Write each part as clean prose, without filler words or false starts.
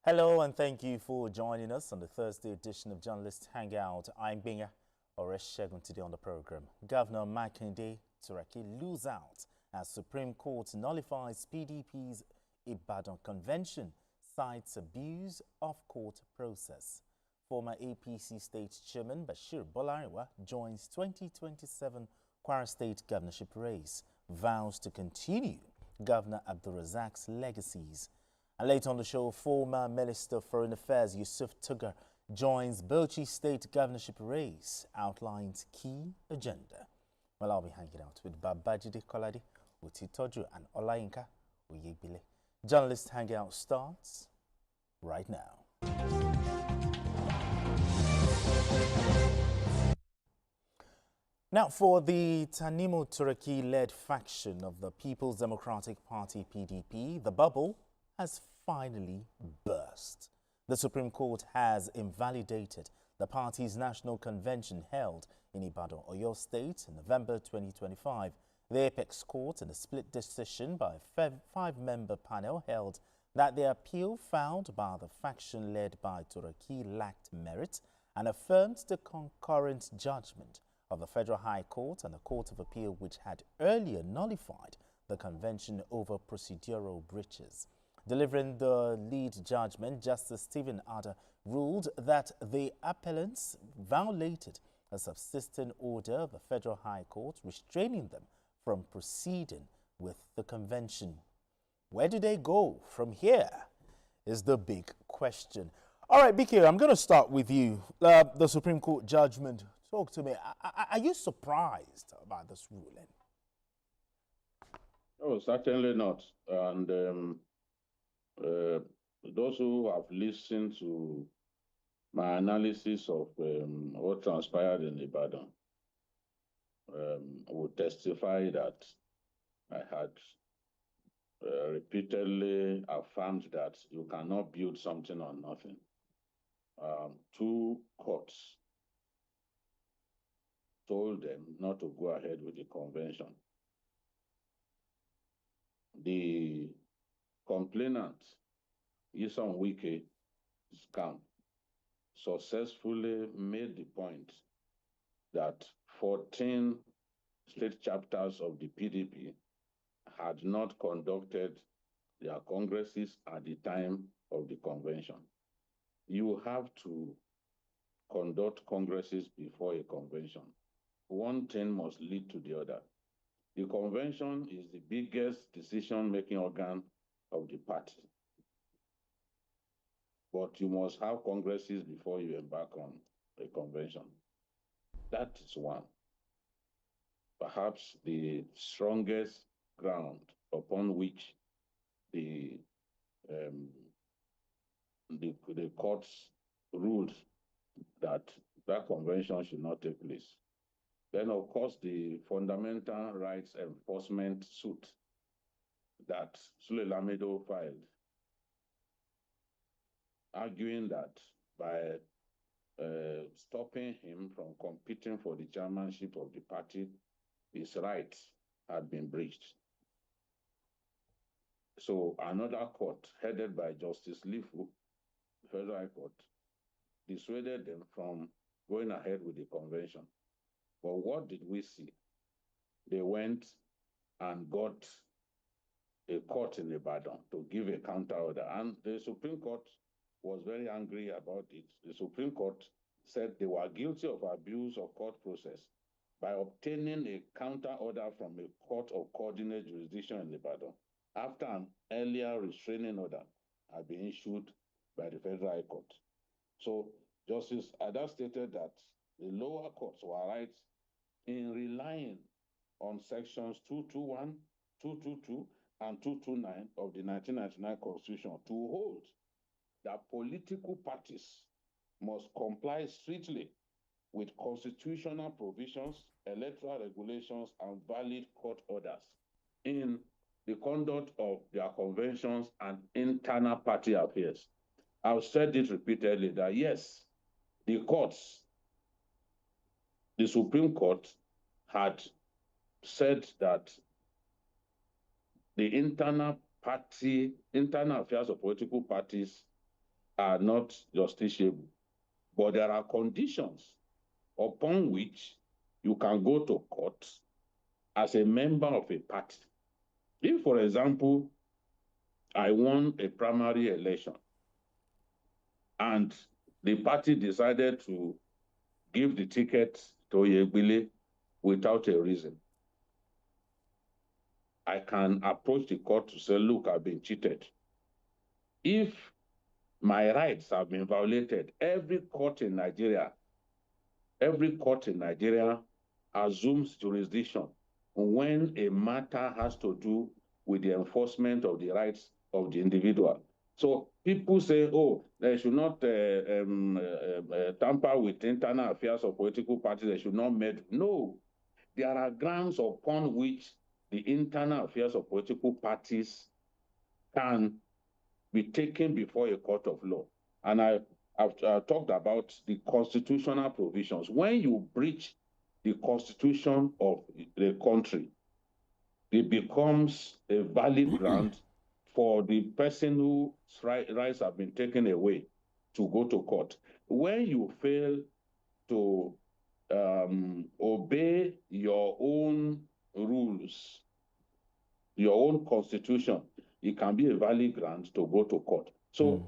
Hello and thank you for joining us on the Thursday edition of Journalist Hangout. I'm Binga Oreshegun. Today on the program. Governor Makinde Turaki lose out as Supreme Court nullifies PDP's Ibadan Convention, cites abuse of court process. Former APC State Chairman Bashir Bolariwa joins 2027 Kwara State governorship race, vows to continue Governor Abdulrazak's legacies. And later on the show, former Minister of Foreign Affairs Yusuf Tugar joins Bauchi State governorship race, outlines key agenda. Well, I'll be hanging out with Babajide Kolade, Utitoju and Olayinka Oyebile. Journalist Hangout starts right now. Now, for the Tanimu Turaki-led faction of the People's Democratic Party (PDP), the bubble has finally burst. The Supreme Court has invalidated the party's national convention held in Ibadan, Oyo State in November 2025. The Apex Court, in a split decision by a five-member panel, held that the appeal filed by the faction led by Turaki lacked merit and affirmed the concurrent judgment of the Federal High Court and the Court of Appeal, which had earlier nullified the convention over procedural breaches. Delivering the lead judgment, Justice Stephen Adder ruled that the appellants violated a subsisting order of the Federal High Court restraining them from proceeding with the convention. Where do they go from here is the big question. All right, BK, I'm going to start with you. The Supreme Court judgment. Talk to me. Are you surprised about this ruling? Oh, certainly not. And those who have listened to my analysis of what transpired in Ibadan would testify that I had repeatedly affirmed that you cannot build something on nothing. Two courts told them not to go ahead with the convention. The complainant, Yisan Wike scam, successfully made the point that 14 state chapters of the PDP had not conducted their congresses at the time of the convention. You have to conduct congresses before a convention. One thing must lead to the other. The convention is the biggest decision-making organ of the party. But you must have congresses before you embark on a convention. That is one. Perhaps the strongest ground upon which the courts ruled that that convention should not take place. Then, of course, the fundamental rights enforcement suit that Sule Lamido filed, arguing that by stopping him from competing for the chairmanship of the party, his rights had been breached. So another court, headed by Justice Lifu, Federal High Court, dissuaded them from going ahead with the convention. But what did we see? They went and got a court in Ibadan to give a counter order. And the Supreme Court was very angry about it. The Supreme Court said they were guilty of abuse of court process by obtaining a counter order from a court of coordinate jurisdiction in Ibadan after an earlier restraining order had been issued by the Federal High Court. So Justice Ada stated that the lower courts were right in relying on sections 221, 222, and 229 of the 1999 Constitution to hold that political parties must comply strictly with constitutional provisions, electoral regulations, and valid court orders in the conduct of their conventions and internal party affairs. I've said it repeatedly that yes, the courts, the Supreme Court had said that the internal affairs of political parties are not justiciable. But there are conditions upon which you can go to court as a member of a party. If, for example, I won a primary election and the party decided to give the ticket to Yegbile without a reason, I can approach the court to say, look, I've been cheated. If my rights have been violated, every court in Nigeria assumes jurisdiction when a matter has to do with the enforcement of the rights of the individual. So people say, oh, they should not tamper with internal affairs of political parties. They should not meddle. No, there are grounds upon which the internal affairs of political parties can be taken before a court of law. And I've talked about the constitutional provisions. When you breach the constitution of the country, it becomes a valid ground for the person whose rights have been taken away to go to court. When you fail to obey your own rules, your own constitution, it can be a valid ground to go to court. So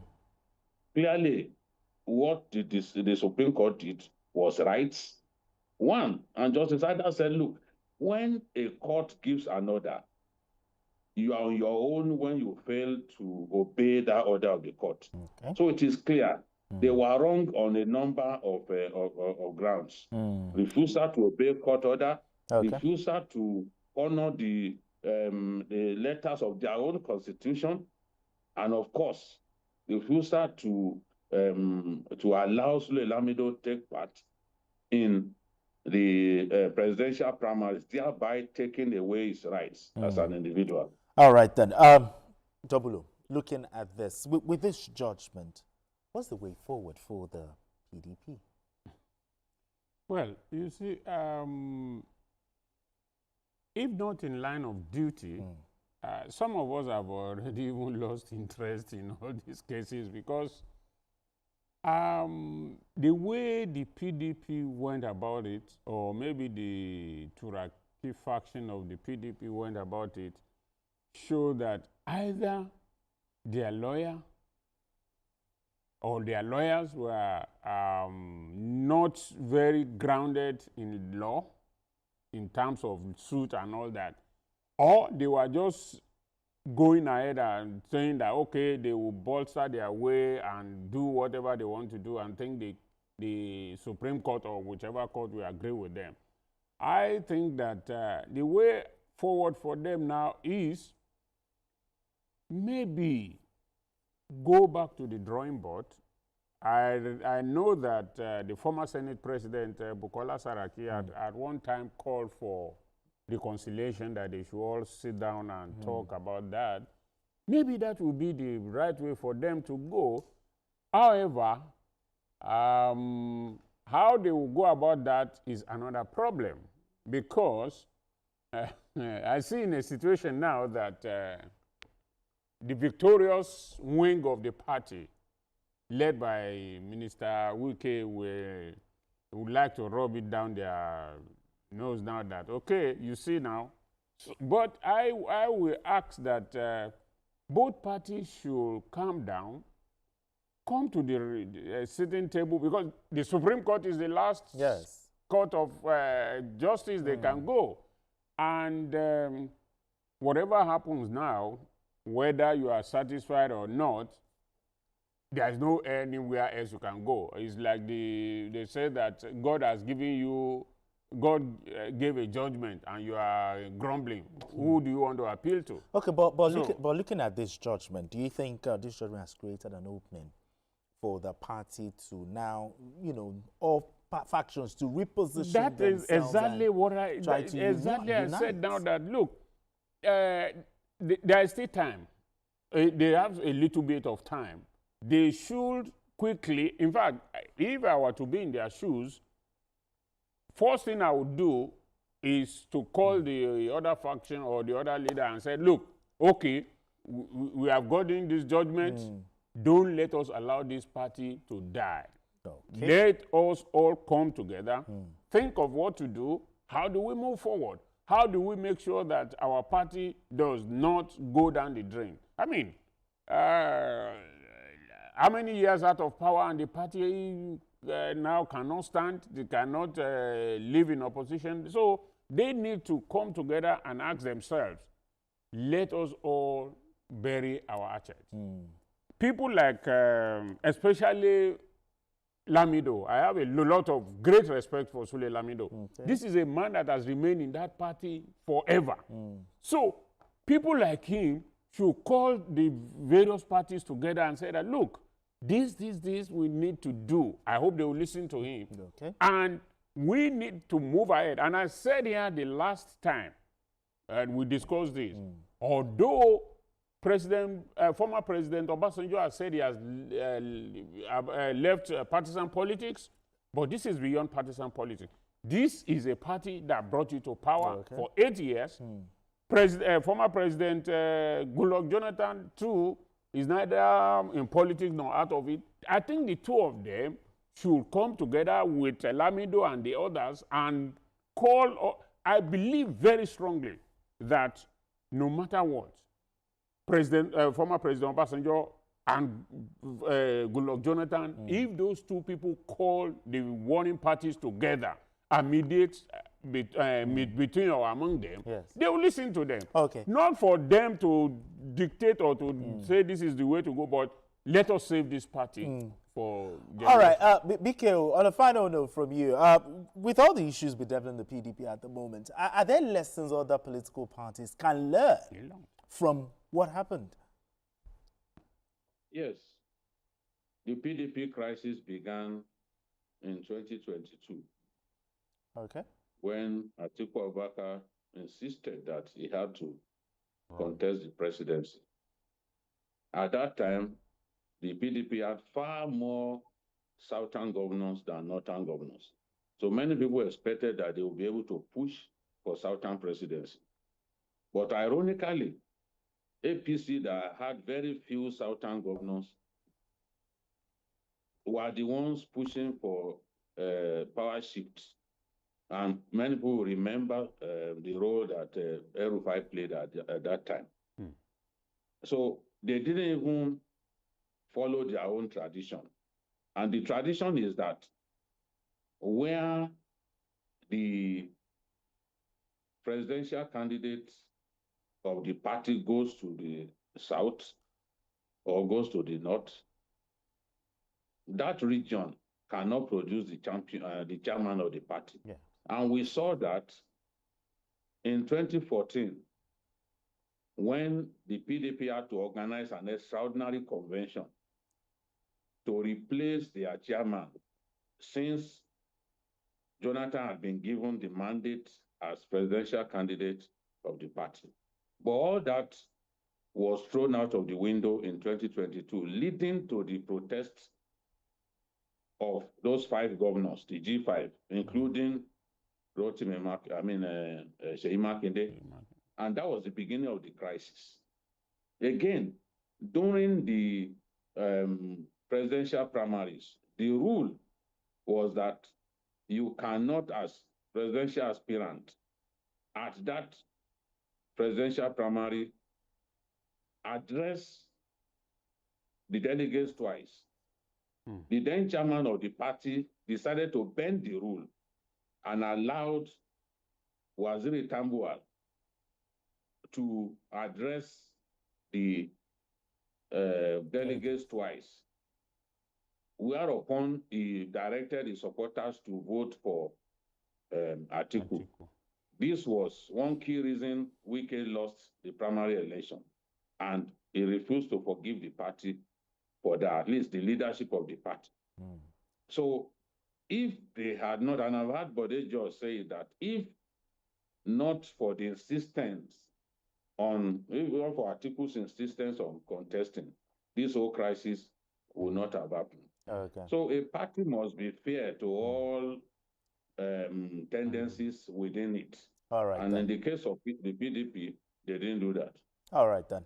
clearly, what the Supreme Court did was rights. One, and Justice Ida said, look, when a court gives an order, you are on your own when you fail to obey that order of the court. Okay. So it is clear they were wrong on a number of grounds. Refusal to obey court order, refusal to honor the letters of their own constitution, and of course, refusal to allow Sule Lamido take part in the presidential primaries, thereby taking away his rights as an individual. All right then. Double O, looking at this, with this judgment, what's the way forward for the PDP? Well, you see, if not in line of duty, some of us have already even lost interest in all these cases because the way the PDP went about it, or maybe the Turaki faction of the PDP went about it, show that either their lawyer or their lawyers were not very grounded in law in terms of suit and all that, or they were just going ahead and saying that, okay, they will bolster their way and do whatever they want to do and think the Supreme Court or whichever court will agree with them. I think that the way forward for them now is maybe go back to the drawing board. I know that the former Senate President, Bukola Saraki, had at one time called for reconciliation, that they should all sit down and talk about that. Maybe that would be the right way for them to go. However, how they will go about that is another problem, because I see in a situation now that the victorious wing of the party, led by Minister Wike, would like to rub it down their nose now that, okay, you see now. But I will ask that both parties should calm down, come to the sitting table, because the Supreme Court is the last court of justice they can go. And whatever happens now, whether you are satisfied or not, there's no anywhere else you can go. It's like they say that God has given you, God gave a judgment and you are grumbling. Who do you want to appeal to? Okay, but looking at this judgment, do you think this judgment has created an opening for the party to now, all factions to reposition that themselves? Is exactly what I said now that, look, there is still time. They have a little bit of time. They should quickly, in fact, if I were to be in their shoes, first thing I would do is to call the other faction or the other leader and say, look, okay, we have gotten this judgment. Don't let us allow this party to die. Okay. Let us all come together, think of what to do. How do we move forward? How do we make sure that our party does not go down the drain? I mean, how many years out of power and the party now cannot stand, they cannot live in opposition. So they need to come together and ask themselves, let us all bury our hatchet. People like, especially Lamido, I have a lot of great respect for Sule Lamido. Okay. This is a man that has remained in that party forever. So people like him should call the various parties together and say that, look, this we need to do. I hope they will listen to him. Okay. And we need to move ahead. And I said here the last time, and we discussed this, although former President Obasanjo has said he has left partisan politics, but this is beyond partisan politics. This is a party that brought you to power for 8 years. Former President Goodluck Jonathan, too, is neither in politics nor out of it. I think the two of them should come together with Lamido and the others and call. I believe very strongly that no matter what, former President Obasanjo and Goodluck Jonathan, if those two people call the warring parties together and mediate between or among them, they will listen to them. Okay. Not for them to dictate or to say this is the way to go, but let us save this party for generation. All right, BK, on a final note from you, with all the issues bedeviling the PDP at the moment, are there lessons other political parties can learn from what happened? Yes. The PDP crisis began in 2022. Okay. When Atiku Abubakar insisted that he had to contest the presidency. At that time, the PDP had far more southern governors than northern governors. So many people expected that they would be able to push for southern presidency. But ironically, APC that had very few southern governors were the ones pushing for power shifts. And many people remember the role that El-Rufai played at that time. So they didn't even follow their own tradition. And the tradition is that where the presidential candidate of the party goes to the south or goes to the north, that region cannot produce the chairman of the party. Yeah. And we saw that in 2014, when the PDP had to organize an extraordinary convention to replace their chairman, since Jonathan had been given the mandate as presidential candidate of the party. But all that was thrown out of the window in 2022, leading to the protests of those 5 governors, the G5, including Seyi Makinde, and that was the beginning of the crisis. Again, during the presidential primaries, the rule was that you cannot, as presidential aspirant, at that presidential primary, address the delegates twice. The then chairman of the party decided to bend the rule and allowed Waziri Tambuwal to address the delegates twice, whereupon he directed his supporters to vote for Atiku. This was one key reason Wike lost the primary election, and he refused to forgive the party for that, at least the leadership of the party. So if they had not, and I've heard Bode George say that if not for the insistence on, even for Atiku's insistence on contesting, this whole crisis would not have happened. Okay. So a party must be fair to all tendencies within it. All right. And in the case of the PDP, they didn't do that. All right, then.